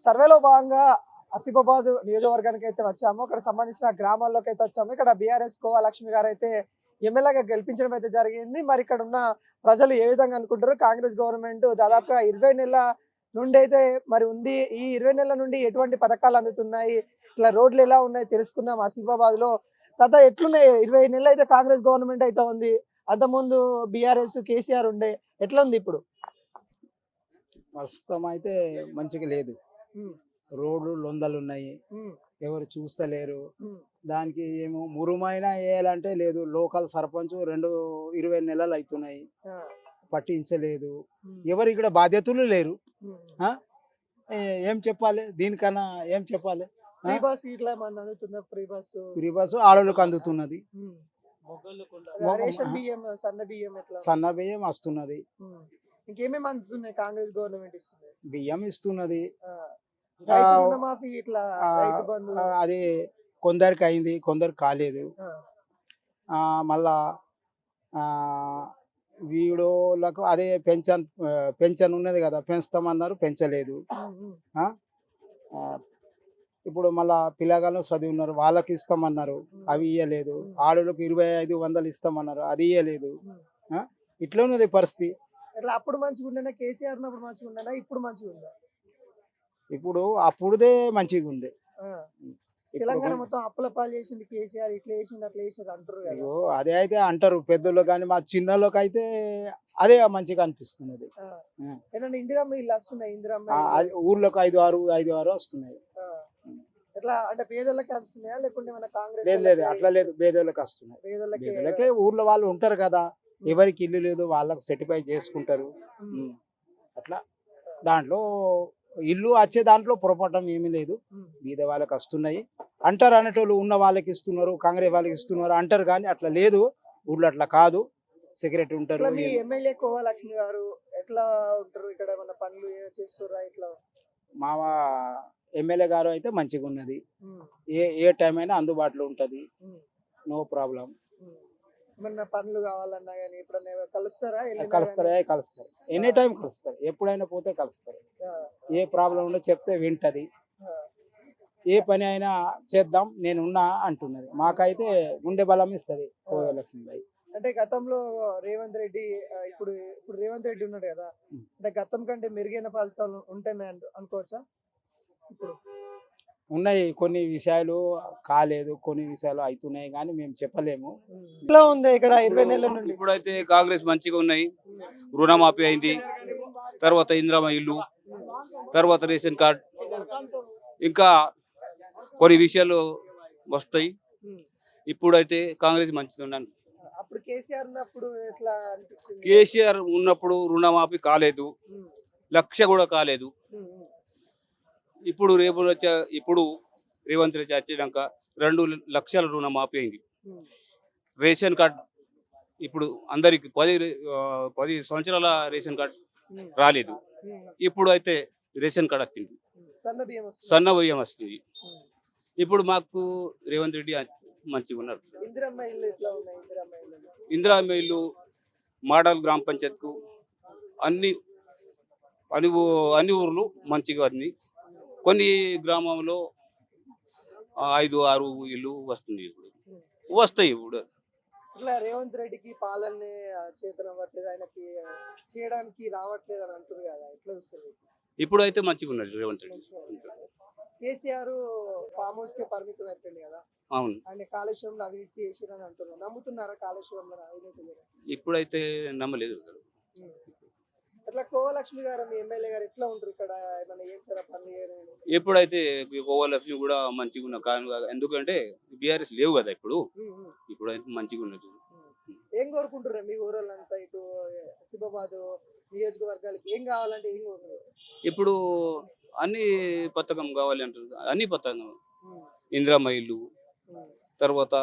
సర్వేలో భాగంగా ఆసిఫాబాద్ నియోజకవర్గానికి అయితే వచ్చాము. అక్కడ సంబంధించిన గ్రామాల్లోకి అయితే వచ్చాము. ఇక్కడ బీఆర్ఎస్ కోవా లక్ష్మి గారు అయితే ఎమ్మెల్యేగా గెలిపించడం అయితే జరిగింది. మరి ఇక్కడ ఉన్న ప్రజలు ఏ విధంగా అనుకుంటారు? కాంగ్రెస్ గవర్నమెంట్ దాదాపుగా 20 నెలల నుండి అయితే మరి ఉంది. ఈ 20 నెలల నుండి ఎటువంటి పథకాలు అందుతున్నాయి? ఇట్లా రోడ్లు ఎలా ఉన్నాయి తెలుసుకుందాం ఆసిఫాబాద్ లో. తాత ఎట్లున్నాయి? 20 నెలలు అయితే కాంగ్రెస్ గవర్నమెంట్ అయితే ఉంది. అంతకుముందు బీఆర్ఎస్ కేసీఆర్ ఉండే. ఎట్లా ఉంది ఇప్పుడు? ప్రస్తుతం అయితే మంచిగా లేదు. ఉమ్, రోడ్లు లొందలు ఉన్నాయి, ఉమ్, ఎవరు చూస్తలేరు. ఉమ్, దానికి ఏమో మురుమైనా వేయాలంటే లేదు. లోకల్ సర్పంచ్ 20 నెలలు అవుతున్నాయి, ఆ, పట్టించలేదు. ఉమ్, ఎవరు ఇక్కడ బాధ్యతలు లేరు. ఉమ్. ఆ? ఏం చెప్పాలి దీనికన్నా? ఏం చెప్పాలి? ఫ్రీ బస్ ఇట్లా ఏమన్నా అందుతుందా? ఫ్రీ బస్, ఫ్రీ బస్సు ఆడోళ్ళకి అందుతున్నది, రేషన్ బియ్యం, సన్న బియ్యం ఎట్లా? సన్న బియ్యం వస్తున్నది, ఉమ్. ఇంకేమేమి అందుతున్నాయి కాంగ్రెస్ గవర్నమెంట్ ఇస్తుంది? బియ్యం ఇస్తున్నది. ఆ, రైతు రుణమాఫీ ఇట్లా, ఆ, రైతు బంధు. అది కొందరికి అయింది, కొందరికి కాలేదు. ఆ, మళ్ళా వీడోళ్ళకు అదే పెన్షన్ ఉన్నది కదా, పెంచుతామన్నారు, పెంచలేదు. ఉమ్, ఉమ్, ఆ? ఆ, ఇప్పుడు మళ్ళా పిల్లగాళ్ళు చదివి ఉన్నారు, వాళ్ళకి ఇస్తామన్నారు, అవి ఇయ్యలేదు. ఆడోళ్ళకి 2500 ఇస్తామన్నారు, అది ఇయ్యలేదు. ఉమ్. ఇట్లా ఉన్నది పరిస్థితి. ఇట్లా అప్పుడు మంచిగా ఉండేనా? కేసీఆర్ ఉన్నప్పుడు మంచిగా ఉండేనా? ఇప్పుడు మంచిగా ఉందా? ఇప్పుడు అప్పుడుదే మంచిగా ఉండే. ఆ, ఇప్పుడు తెలంగాణ మొత్తం అప్పుల పాలు చేసింది కేసీఆర్, ఇట్లా చేసింది అట్లా చేసింది అంటారు కదా. అయ్యో, అదే అయితే అంటారు పెద్దోళ్ళు, కానీ మా చిన్నోళ్ళకి అయితే అదే మంచిగా అనిపిస్తున్నది. ఆ, ఆ. ఏంటంటే ఇందిరమ్మ ఇల్లు వస్తున్నాయి, ఇందిరమ్మ అది ఇల్లు. ఊర్లోకి 5-6 వస్తున్నాయి. ఆ, ఎట్లా అంటే పేదోళ్ళకి వస్తున్నాయా లేకుంటే మన కాంగ్రెస్ లేదు లేదు, అట్లా లేదు, పేదోళ్ళకి వస్తున్నాయి. పేదోళ్ళకి? పేదోళ్ళకే ఊర్లో వాళ్ళు ఉంటారు కదా, ఎవరికి ఇల్లు లేదు వాళ్ళకు సెటిఫై చేసుకుంటారు. ఉమ్. అట్లా దాంట్లో ఇల్లు వచ్చే దాంట్లో పొరపడటం ఏమీ లేదు. బీద వాళ్ళకి వస్తున్నాయి అంటారు, అనేటోళ్ళు ఉన్న వాళ్ళకి ఇస్తున్నారు, కాంగ్రెస్ వాళ్ళకి ఇస్తున్నారు అంటారు, కానీ అట్లా లేదు. ఊర్లో అట్లా కాదు. సెక్రటరీ ఉంటారు. ఇట్లా మీ ఎమ్మెల్యే కోవా లక్ష్మి గారు ఎట్లా ఉంటారు? ఇక్కడ మన పనులు చేస్తుర్రా ఇట్లా? మా ఎమ్మెల్యే గారు అయితే మంచిగా ఉన్నది. ఉమ్, ఏ టైం అయినా అందుబాటులో ఉంటది, ఉమ్, నో ప్రాబ్లం. ఉమ్. ఏమన్నా పనులు కావాలన్నా కానీ ఎప్పుడన్నా కలుస్తారా? వెళ్ళినా కలుస్తారు, గానీ? కలుస్తారు, ఎనీ టైం కలుస్తారు, ఎప్పుడైనా పోతే కలుస్తారు. ఆ, ఏ ప్రాబ్లం ఉందో చెప్తే వింటది. ఆ, ఏ పని అయినా చేద్దాం నేను ఉన్నా అంటున్నది. మాకైతే గుండె బలం ఇస్తుంది లక్ష్మీబాయి. అంటే గతంలో రేవంత్ రెడ్డి, ఇప్పుడు ఇప్పుడు రేవంత్ రెడ్డి ఉన్నాడు కదా, అంటే గతం కంటే మెరుగైన ఫలితాలు ఉంటాయని అనుకోవచ్చా? ఇప్పుడు ఉన్నాయి, కొన్ని విషయాలు కాలేదు, కొన్ని విషయాలు అవుతున్నాయి, కానీ మేము చెప్పలేము. ఇట్లా ఉంది ఇక్కడ 20 నెలల నుండి. ఇప్పుడైతే కాంగ్రెస్ మంచిగా ఉన్నాయి. రుణమాఫీ అయింది, తర్వాత ఇందిరమ్మ ఇల్లు, తర్వాత రేషన్ కార్డ్, ఇంకా కొన్ని విషయాలు వస్తాయి. ఇప్పుడైతే కాంగ్రెస్ మంచిగా ఉన్నాను. అప్పుడు కేసీఆర్ ఉన్నప్పుడు ఎట్లా అనిపించింది? కేసీఆర్ ఉన్నప్పుడు రుణమాఫీ కాలేదు, ఉమ్, 1,00,000 కూడా కాలేదు. ఉమ్, ఉమ్, ఇప్పుడు ఇప్పుడు రేవంత్ రెడ్డి వచ్చాక 2 లక్షల రుణమాఫీ అయింది. ఉమ్, రేషన్ కార్డ్ ఇప్పుడు అందరికి 10 సంవత్సరాల రేషన్ కార్డ్ ఉమ్, రాలేదు. ఉమ్, ఇప్పుడు అయితే రేషన్ కార్డ్ వచ్చింది, ఉమ్. సన్న బియ్యం వస్తుంది. సన్న బియ్యం వస్తుంది. ఉమ్. ఇప్పుడు మాకు రేవంత్ రెడ్డి మంచిగా ఉన్నారు. ఇందిరమ్మ ఇల్లు ఎట్లా ఉన్నాయి? ఇందిరమ్మ ఇల్లు ఇందిరమ్మ ఇల్లు మాడల్ గ్రామ పంచాయత్కు అన్ని అన్ని అన్ని ఊర్లు మంచిగా ఉంది. కొన్ని గ్రామంలో 5-6 ఇల్లు వస్తుంది. ఇప్పుడు వస్తాయి. ఇప్పుడు ఇట్లా రేవంత్ రెడ్డికి పాలన చేతన అవ్వట్లేదు, ఆయనకి చేయడానికి రావట్లేదు అని అంటారు కదా, ఎట్లా చూస్తారు? ఇప్పుడు అయితే మంచిగా ఉన్నారు రేవంత్ రెడ్డి. కేసీఆర్ ఫామ్ హౌస్ కే పరిమితం అయిపోయింది కదా, అవును, ఆయన కాళేశ్వరంలో అవినీతి చేసిరని అంటున్నారు. నమ్ముతున్నారా కాళేశ్వరంలో అవినీతి లేదు? ఇప్పుడైతే నమ్మలేదు. అట్లా కోవలక్ష్మి గారు మీ ఎమ్మెల్యే గారు ఎట్లా ఉంటారు? ఇక్కడ ఏమైనా చేస్తారా పనులు? చేయలేదు. ఎప్పుడైతే కోవలక్ష్మి కూడా మంచిగా ఉన్న కారణం, ఎందుకంటే బీఆర్ఎస్ లేవు కదా ఇప్పుడు. ఇప్పుడైతే మంచిగా ఉన్నది. ఏం కోరుకుంటారు మీ ఊరోళ్ళంతా? ఇటు ఆసిఫాబాద్ నియోజకవర్గాలకి ఏం కావాలంటే ఏం కోరుకుంటారు? ఇప్పుడు అన్ని పథకం కావాలి అంటారు, అన్ని పథకం, ఇందిరమ్మ ఇల్లు, తర్వాత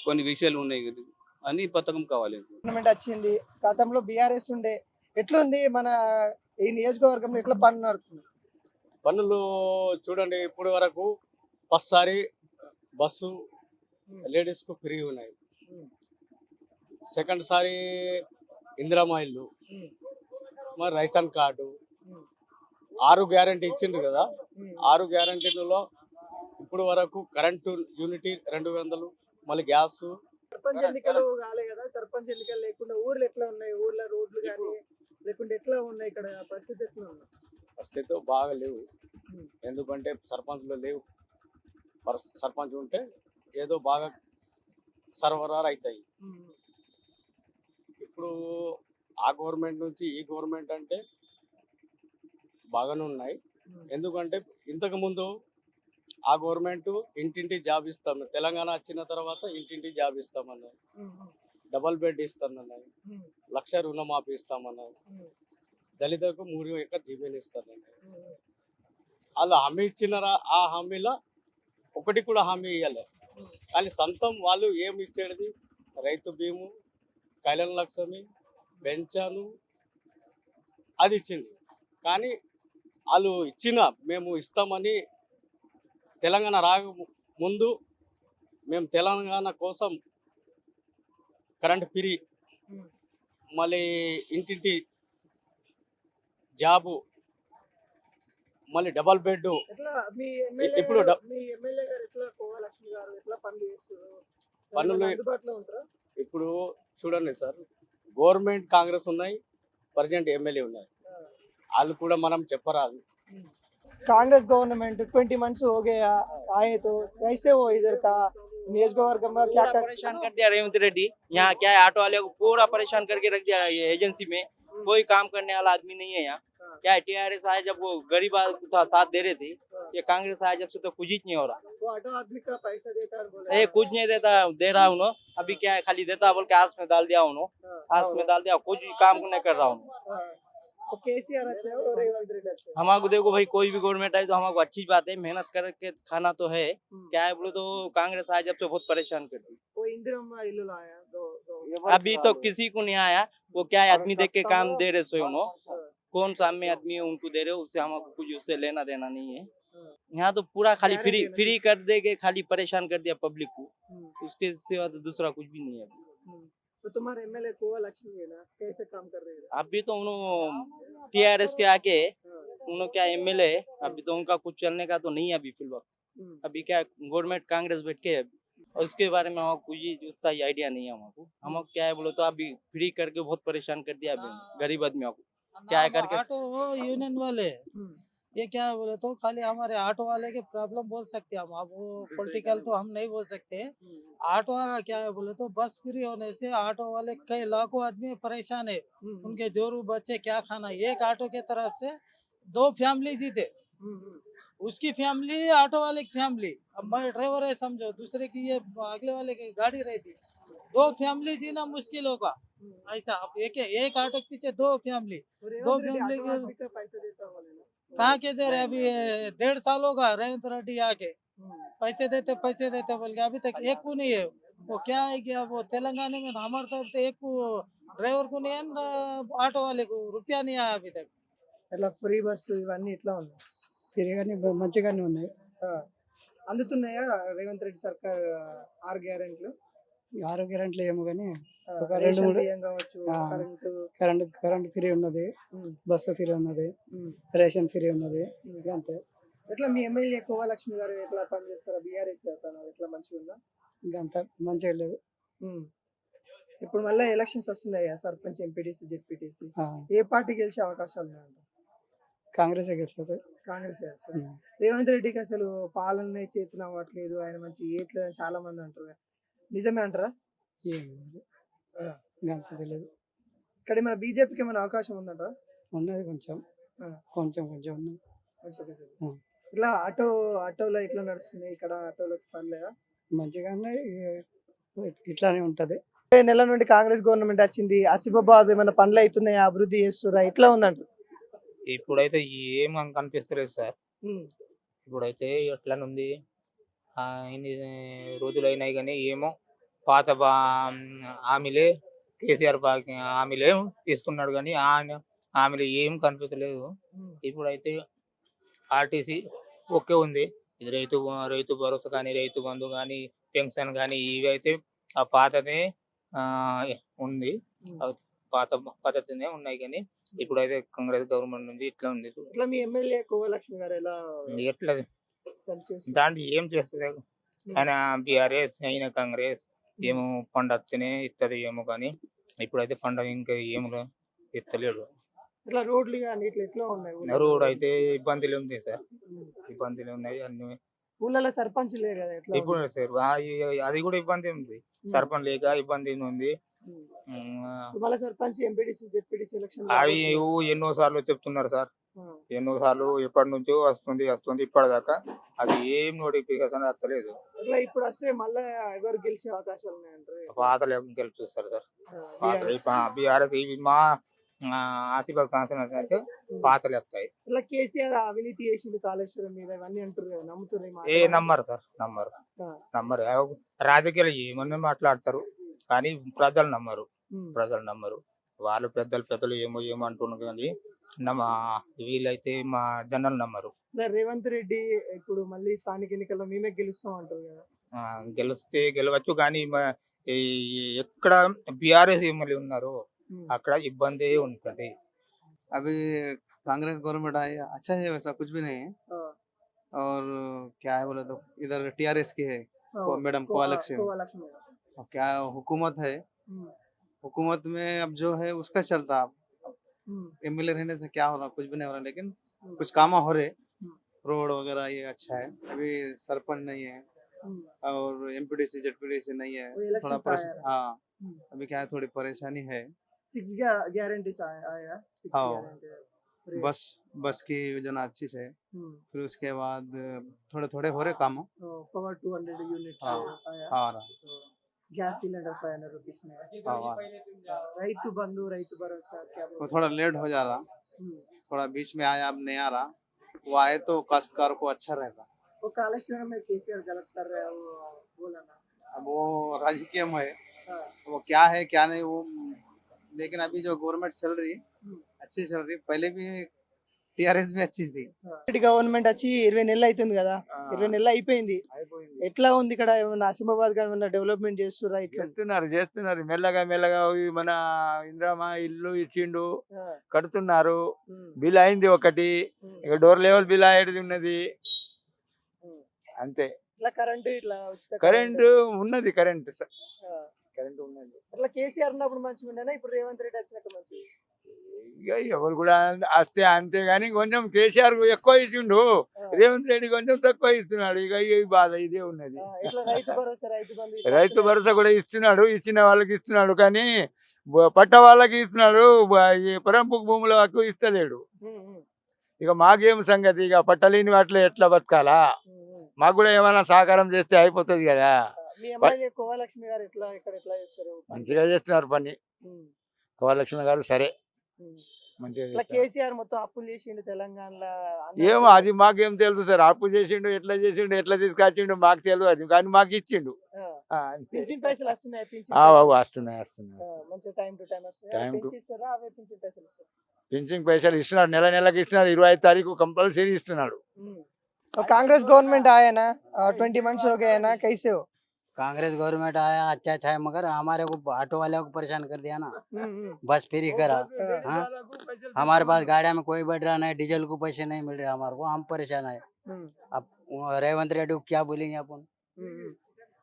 కొన్ని విషయాలు ఉన్నాయి కదా, అన్ని పథకం కావాలి. గవర్నమెంట్ వచ్చింది, గతంలో బీఆర్ఎస్ ఉండే, ఎట్లుంది మన ఈ నియోజకవర్గంలో ఎట్లా పనులు నడుతుంది? పనులు చూడండి, ఇప్పుడు వరకు ఫస్ట్ సారి బస్సు లేడీస్ కు ఫ్రీ ఉన్నాయి. సెకండ్ సారి ఇందిరమ్మ ఇల్లు, మరి రేషన్ కార్డు, 6 గ్యారంటీ ఇచ్చిండ్రు కదా, 6 గ్యారంటీలలో ఇప్పుడు వరకు కరెంటు యూనిటీ 200, మళ్ళీ గ్యాస్. సర్పంచ్ ఎన్నికలు కాలే కదా, సర్పంచ్ ఎన్నికలు లేకుండా ఊర్లు ఎట్లా ఉన్నాయి, ఊర్ల రోడ్లు కానీ లేకుంటే ఎట్లా ఉన్నాయి, ఇక్కడ పరిస్థితి ఎట్లా ఉంది? పరిస్థితి బాగా లేవు. ఎందుకంటే సర్పంచ్లు లేవు. సర్పంచ్ ఉంటే ఏదో బాగా సర్వరాలు అవుతాయి. ఇప్పుడు ఆ గవర్నమెంట్ నుంచి ఈ గవర్నమెంట్ అంటే బాగానే ఉన్నాయి. ఎందుకంటే ఇంతకు ముందు ఆ గవర్నమెంట్ ఇంటింటి జాబ్ ఇస్తాం, తెలంగాణ వచ్చిన తర్వాత ఇంటింటి జాబ్ ఇస్తామన్నారు, డబల్ బెడ్ ఇస్తామన్నారు, 1,00,000 రుణమాఫీ ఇస్తామన్నారు, దళితులకు 3 ఎకర్ జమీన్ ఇస్తారన్నారు. వాళ్ళు హామీ ఇచ్చినారా? ఆ హామీలో ఒకటి కూడా హామీ ఇవ్వలే. కానీ సొంతం వాళ్ళు ఏమి ఇచ్చేది, రైతు బీము, కళ్యాణ లక్ష్మి, పెన్షను అది ఇచ్చింది. కానీ వాళ్ళు మేము ఇస్తామని తెలంగాణ రాక ముందు మేము తెలంగాణ కోసం కరెంట్ ఫ్రీ, మళ్ళీ ఇంటింటి జాబు, మళ్ళీ డబల్ బెడ్. ఎట్లా మీ ఇప్పుడు ఎమ్మెల్యే గారు ఎట్లా కోవా లక్ష్మి గారు ఎట్లా పనులు చేస్తారు? పనులు అందుబాటులో ఉంటారా? ఇప్పుడు చూడండి సార్, గవర్నమెంట్ కాంగ్రెస్ ఉన్నాయి, ప్రజెంట్ ఎమ్మెల్యే ఉన్నాయి. వాళ్ళు కూడా మనం చెప్పరాదు. कांग्रेस गवर्नमेंट 20 मंथ्स हो गया आए तो कैसे हो इधर का नियोजकवर्ग में क्या पूरा परेशान कर दिया रेवंत रेड्डी। यहाँ क्या है, ऑटो वाले को पूरा परेशान करके रख दिया। ये एजेंसी में कोई काम करने वाला आदमी नहीं है यहाँ। क्या है, टीआरएस आया जब वो गरीब आदमी था साथ दे रहे थे, ये कांग्रेस आया जब से तो कुछ ही नहीं हो रहा। वो ऑटो आदमी का पैसा देता है बोला ये कुछ नहीं देता, दे रहा उन्होंने। अभी क्या है, खाली देता बोल के आस में डाल दिया उन्होंने, आस में डाल दिया, कुछ काम नहीं कर रहा उन्होंने। तो केसीआर अच्छा है और रेवंत रेड्डी अच्छा है? हमारे देखो भाई, कोई भी गवर्नमेंट आई तो हमारे अच्छी बात है, मेहनत करके खाना तो है। क्या है बोले तो कांग्रेस आया जब से बहुत परेशान कर दी। वो इंदिरा इल्लू लाया दो अभी तो किसी को नहीं आया। वो क्या है, आदमी देख के काम दे रहे सो उन्होंने, कौन सा में आदमी है उनको दे रहे हो, उससे हमको कुछ उससे लेना देना नहीं है। यहाँ तो पूरा खाली फ्री कर देके खाली परेशान कर दिया पब्लिक को, उसके सिवा तो दूसरा कुछ भी नहीं है। तो तुम्हारे एमएलए कोवा लक्ष्मी है ना, कैसे काम कर रहे हैं? अभी तो उन्होंने टीआरएस के आके उन्होंने क्या एमएलए, अभी तो उनका कुछ चलने का तो नहीं है अभी फिलहाल। अभी क्या गवर्नमेंट कांग्रेस बैठ के, उसके बारे में हमको कुछ उतना ही आइडिया नहीं है। हमको क्या है बोलो तो अभी फ्री करके बहुत परेशान कर दिया अभी गरीब आदमियों को। क्या है करके ऑटो यूनियन वाले ये क्या है बोले तो खाली हमारे ऑटो वाले के प्रॉब्लम बोल सकते हैं हम, अब वो पॉलिटिकल तो हम नहीं बोल सकते। ऑटो का क्या है बोले तो बस फ्री होने से ऑटो वाले कई लाखों आदमी परेशान है, उनके जोरू बच्चे क्या खाना। एक ऑटो के तरफ से 2 फैमिली ही थे, उसकी फैमिली ऑटो वाले की फैमिली, अब मैं ड्राइवर है समझो, दूसरे की ये अगले वाले की गाड़ी रहती, 2 फैमिली जीना मुश्किल होगा ऐसा। अब एक ऑटो के पीछे 2 फैमिली, 2 फैमिली का पैसा देता वाले ना कहाँ के दे रहे? अभी 1.5 साल होगा रेवंत रेड्डी आके, पैसे देते बोल के अभी तक एक को नहीं है। वो क्या है कि अब वो तेलंगाना में हमारे तरफ तो एक को ड्राइवर को नहीं है ना, ऑटो वाले को रुपया नहीं आया अभी तक। అట్లా ఫ్రీ బస్సు ఇవన్నీ ఇట్లా ఉన్నాయి, తిరిగానే మంచిగానే ఉన్నాయి. అందుతున్నాయా రేవంత్ రెడ్డి సర్కార్ 6 గ్యారెంటీలు? 6 గ్యారెంటీలు ఏమో కానీ ఒక రేషన్ 2-3 బియ్యం కావచ్చు, కరెంట్ ఫ్రీ ఉన్నది, బస్సు ఫ్రీ ఉన్నది, రేషన్ ఫ్రీ ఉన్నది, అంతే. ఎట్లా మీ ఎమ్మెల్యే కోవా లక్ష్మి గారు ఎట్లా పనిచేస్తారా? బీఆర్ఎస్ ఎట్లా మంచిగా ఉందా? ఇంకంత మంచిగా లేదు. ఇప్పుడు మళ్ళీ ఎలక్షన్స్ వస్తున్నాయి కదా, సర్పంచ్, ఎంపీటీసీ, జెడ్పీటీసీ, ఆ, ఏ పార్టీ గెలిచే అవకాశాలు ఉన్నాయంట? కాంగ్రెస్ గెలుస్తుంది. కాంగ్రెస్ చేస్తారు. రేవంత్ రెడ్డికి అసలు పాలన చేతులు అవ్వట్లేదు, ఆయన మంచి ఏట్లేదు అని చాలా మంది అంటారు, నిజమే అంటారా? ఇంకంత తెలియదు. ఇక్కడ మన బీజేపీకి ఏమైనా అవకాశం ఉందంట? ఉన్నది కొంచెం కొంచెం కొంచెం ఉన్నది. ఇట్లా ఆటోలో ఎట్లా నడుస్తున్నాయి ఇక్కడ? ఆటోలోకి పర్లేదా? మంచిగానే ఇట్లానే ఉంటది. నెల నుండి కాంగ్రెస్ గవర్నమెంట్ వచ్చింది, ఆసిఫాబాద్ ఏమైనా పనులు అవుతున్నాయా, అభివృద్ధి చేస్తురా, ఎట్లా ఉందంట? ఇప్పుడైతే ఏం కనిపిస్తలేదు సార్. ఇప్పుడైతే ఎట్లా ఉంది, ఇన్ని రోజులు అయినాయి కానీ ఏమో పాత హామీలే, కేసీఆర్ హామీలే ఇస్తున్నాడు కానీ హామీలు ఏం కనిపించలేదు. ఇప్పుడైతే ఆర్టీసీ ఓకే ఉంది, ఇది రైతు భరోసా కానీ, రైతు బంధు కానీ, పెన్షన్ కానీ, ఇవి అయితే ఆ పాతదే ఉంది. పాత పద్ధతినే ఉన్నాయి కానీ ఇప్పుడైతే కాంగ్రెస్ గవర్నమెంట్ నుంచి ఇట్లా ఉంది. ఇట్లా మీ ఎమ్మెల్యే కోవలక్ష్మి గారు ఎలా ఎట్లా పనిచేస్తారు? దాంట్లో ఏం చేస్తుంది ఆయన బీఆర్ఎస్ అయినా కాంగ్రెస్ ఏమో ఫండ్ వస్తేనే ఇస్తుంది ఏమో కానీ ఇప్పుడైతే ఫండ్ ఇంకా ఏమో ఇస్తలేడు. ఇట్లా రోడ్లు కానీ ఇట్లా ఎట్లా ఉన్నాయి ఊళ్ళో? రోడ్ అయితే ఇబ్బందులు ఉంది సార్, ఉమ్. ఇబ్బందులు ఉన్నాయి అన్ని. ఊళ్ళలో సర్పంచ్ లేదు కదా ఎట్లా ఇప్పుడు సార్ అది కూడా ఇబ్బంది ఉంది, సర్పంచ్ లేక ఇబ్బంది ఉంది. ఉమ్. ఉమ్, మళ్ళీ సర్పంచ్ ఎంపీటీసీ జెడ్పీటీసీ ఎలక్షన్ అవి ఎన్నో సార్లు చెప్తున్నారు సార్, ఎన్నో సార్లు ఎప్పటి నుంచో వస్తుంది ఇప్పటిదాకా అది ఏం నోటిఫికేషన్ వస్తలేదు. అట్లా ఇప్పుడు వస్తే మళ్ళీ ఎవరు గెలిచే అవకాశాలు ఉన్నాయంటారు? పాతలు గెలుపుస్తారు సార్, పాతలు బీఆర్ఎస్ ఇవి మా ఆసిఫా కాన్సన్ అయితే పాతలు వస్తాయి. ఇట్లా కేసీఆర్ అవినీతి చేసిండు కాళేశ్వరం మీద ఇవన్నీ అంటారు కదా, నమ్ముతారు ఈ మాట? ఏ నమ్మరు సార్, నమ్మరు. రాజకీయాలు ఏమన్నా మాట్లాడతారు కానీ ప్రజలు నమ్మరు. వాళ్ళు పెద్దలు ఏమో అంటున్నారు కానీ వీళ్ళైతే మా జనాలు నమ్మరు. ఇట్లా రేవంత్ రెడ్డి ఇప్పుడు మళ్ళీ స్థానిక ఎన్నికల్లో మేమే గెలుస్తాం అంటారు కదా. గెలిస్తే గెలవచ్చు కానీ ఎక్కడ బీఆర్ఎస్ ఎమ్మెల్యే ఉన్నారో అక్కడ ఇబ్బంది ఉంటుంది. अभी कांग्रेस गवर्नमेंट आई अच्छा है, वैसा कुछ भी नहीं है। और क्या है बोले तो इधर टीआरएस की है मैडम कोवलक्ष्मी। కోవలక్ష్మి గారు. और क्या हुकूमत है, हुकूमत में अब जो है उसका चलता। एमएलए रहने से क्या हो रहा, कुछ भी नहीं हो रहा, लेकिन कुछ काम हो रहे, रोड वगैरह ये अच्छा है। अभी सरपंच नहीं है और एमपीडीसी जेडपीडीसी नहीं है, वो इलेक्शन थोड़ा से आया है। हाँ अभी क्या है, थोड़ी परेशानी है। 6 गारंटीज आया 6 हाँ। guarantee। बस की योजना अच्छी है। फिर उसके बाद थोड़े हो रहे काम। पवर 200 यूनिट हाँ। आया। हाँ गैस सिलेंडर 500 रुपीस में। हाँ। रैतु बंधु रैतु भरोसा क्या वो बोलते थोड़ा लेट हो जा रहा, थोड़ा बीच में आया, अब नहीं आ रहा। वो आए तो काश्तकार को अच्छा रहता। वो कालेश्वर में केसीआर गलत कर रहे हैं, वो बोला ना। अब वो राजकीय में है, हाँ। वो क्या है क्या नहीं वो, लेकिन अभी जो गवर्नमेंट चल रही अच्छी चल रही। पहले भी टीआरएस भी अच्छी थी। గవర్నమెంట్ వచ్చి 20 నెలలు అవుతుంది కదా, 20 నెలలు అయిపోయింది. ఎట్లా ఉంది ఇక్కడ? ఏమన్నా ఆసిఫాబాద్ గాని ఏమన్నా డెవలప్మెంట్ చేస్తురా? ఇట్లా చేస్తున్నారు మెల్లగా మన ఇందిరామ ఇల్లు ఇచ్చిండు, కడుతున్నారు. బిల్ అయింది ఒకటి, ఇక డోర్ లెవెల్ బిల్ అయ్యేది ఉన్నది అంతే. ఇట్లా కరెంట్ ఇట్లా కరెంటు ఉన్నది, కరెంటు ఉన్నది. అట్లా కేసీఆర్ ఉన్నప్పుడు మంచిగా ఉండేనా, ఇప్పుడు రేవంత్ రెడ్డి వచ్చినాక మంచిగా? ఇక ఎవరు కూడా వస్తే అంతే గాని కొంచెం కేసీఆర్ ఎక్కువ ఇచ్చిండు, రేవంత్ రెడ్డి కొంచెం తక్కువ ఇస్తున్నాడు. ఇక ఈ బాధ ఇదే ఉన్నది. ఇట్లా రైతు భరోసా రైతు బంధు రైతు భరోసా కూడా ఇస్తున్నాడు, ఇచ్చిన వాళ్ళకి ఇస్తున్నాడు కానీ పట్ట వాళ్ళకి ఇస్తున్నాడు, ఈ పరంపు భూములకు ఇస్తలేడు. ఇక మాకేం సంగతి, ఇక పట్టలేని వాటిలో ఎట్లా బతకాలా? మాకు కూడా ఏమైనా సహకారం చేస్తే అయిపోతుంది కదా. మీ ఎమ్మెల్యే కోవలక్ష్మి గారు ఎట్లా ఇక్కడ ఎట్లా చేస్తారు? మంచిగా చేస్తున్నారు పని, కోవలక్ష్మి గారు సరే మంచిగా ఇట్లా చేస్తున్నారు. కేసీఆర్ మొత్తం అప్పులు చేసిండు తెలంగాణలో. ఏమో అది మాకేం తెలుసు సార్, అప్పు చేసిండు ఎట్లా తీసుకొచ్చిండు మాకు తెలియదు కానీ మాకు ఇచ్చిండు. అంతే. పింఛన్ పైసలు వస్తున్నాయి? వస్తున్నాయి. మంచిగా టైం టు టైం వస్తున్నాయి. Time to- పెంచిస్తారా? అవే పింఛన్ పైసలు ఇస్తారు? పింఛన్ పైసలు ఇస్తున్నాడు, నెలకి ఇస్తున్నాడు, 25 తారీఖు కంపల్సరీ ఇస్తున్నాడు. कांग्रेस गवर्नमेंट आया ना, 20 मंथ्स हो गए ना, कैसे हो? कांग्रेस गवर्नमेंट आया अच्छा है, मगर हमारे को ऑटो वाले को परेशान कर दिया ना। बस फ्री करा, हाँ? हमारे पास गाड़िया में कोई बैठ रहा नहीं, डीजल को पैसे नहीं मिल रहे हमारे को, हम परेशान है। अब रेवंत रेड्डी को क्या बोलेंगे अपन?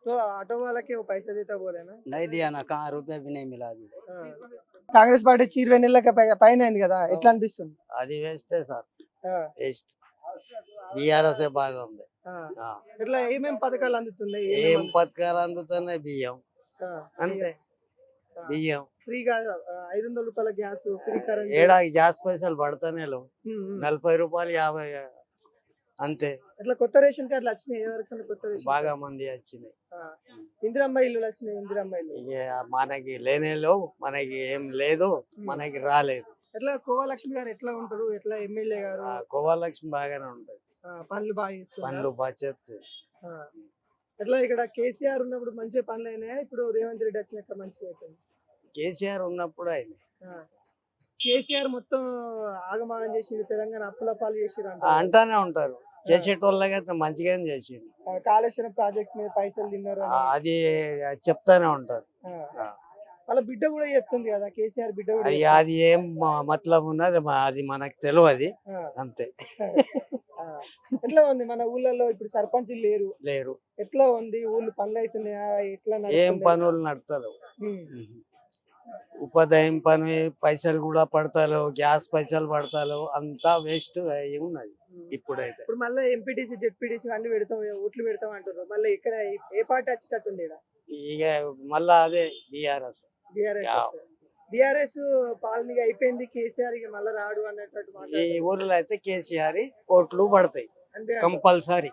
तो ऑटो वाला के वो पैसा देता बोले ना? नहीं दिया ना, कहाँ रुपया भी नहीं मिला अभी। కాంగ్రెస్ పార్టీ 20 నెలల పైన అయింది కదా, ఎట్లా అనిపిస్తుంది? అది వేస్ట్ సార్, వేస్ట్. బీఆర్ఎస్ బాగా ఉంది. ఇట్లా ఏమేం పథకాలు అందుతున్నాయి? ఏం పథకాలు అందుతున్నాయి? బియ్యం అంతే, బియ్యం ఫ్రీగా 500 రూపాయల గ్యాస్, ఫ్రీ కరెంట్. ఏడా గ్యాస్ పైసలు పడతానే లేవు, 40 రూపాయలు 50 అంతే. ఇట్లా కొత్త రేషన్ కార్డులు వచ్చినాయి ఎవరికైనా? కొత్త రేషన్ బాగా మంది వచ్చినాయి. ఇందిరమ్మ ఇల్లు వచ్చినాయి, ఇందిరమ్మ ఇల్లు. ఇక మనకి లేనే లేవు, మనకి ఏం లేదు, మనకి రాలేదు. ఎట్లా కోవలక్ష్మి గారు ఎట్లా ఉంటారు? ఎట్లా ఎమ్మెల్యే గారు? కోవలక్ష్మి బాగానే ఉంటది, పనులు బాగా చేస్తారు, పనులు బాగా చేస్తుంది. ఎట్లా ఇక్కడ కేసీఆర్ ఉన్నప్పుడు మంచి పనులు అయినాయా? ఇప్పుడు రేవంత్ రెడ్డి వచ్చినాక మంచిగా అవుతుంది? కేసీఆర్ ఉన్నప్పుడు ఆయన కేసీఆర్ మొత్తం ఆగమాగం చేసిండు, తెలంగాణ అప్పుల పాలు చేసిరు అంటానే ఉంటారు. చేసేటోళ్ళకైతే మంచిగానే చేసిండు. కాళేశ్వరం ప్రాజెక్ట్ మీద పైసలు తిన్నారు అని. అది చెప్తానే ఉంటారు. వాళ్ళ బిడ్డ కూడా చెప్తుంది కదా, కేసీఆర్ బిడ్డ కూడా అయ్యి చెప్తుంది. అది ఏం మతలబ్ ఉన్నది అది మనకు తెలియదు ఆ, అంతే. ఆ. ఎట్లా ఉంది మన ఊళ్ళలో ఇప్పుడు సర్పంచులు లేరు, లేరు, ఎట్లా ఉంది ఊళ్ళు పనులు అవుతున్నాయా, ఎట్లా ఏం నడుస్తున్నాయి? పనులు నడతలేవు. ఉమ్, ఉపాధ్యాయం పని పైసలు కూడా పడతారు, గ్యాస్ పైసలు పడతారు, అంతా వేస్ట్ అయి ఉన్నది ఉమ్. ఇప్పుడైతే. ఇప్పుడు మళ్ళీ ఎంపీటీసీ జెడ్పీటీసీ అన్ని పెడతాం, ఓట్లు పెడతాం అంటారు. మళ్ళీ ఇక్కడ ఏ పార్టీ వచ్చేటట్టుంది ఇక్కడ? ఇక మళ్ళా అదే బీఆర్ఎస్. బీఆర్ఎస్ పాలన ఇక అయిపోయింది, కేసీఆర్ ఇక మళ్ళీ రాడు అన్నట్టు ఈ మాట్లాడుతున్నారు. ఊర్లో అయితే కేసీఆర్ ఓట్లు పడతాయి అంతే అంటారు. కంపల్సరీ.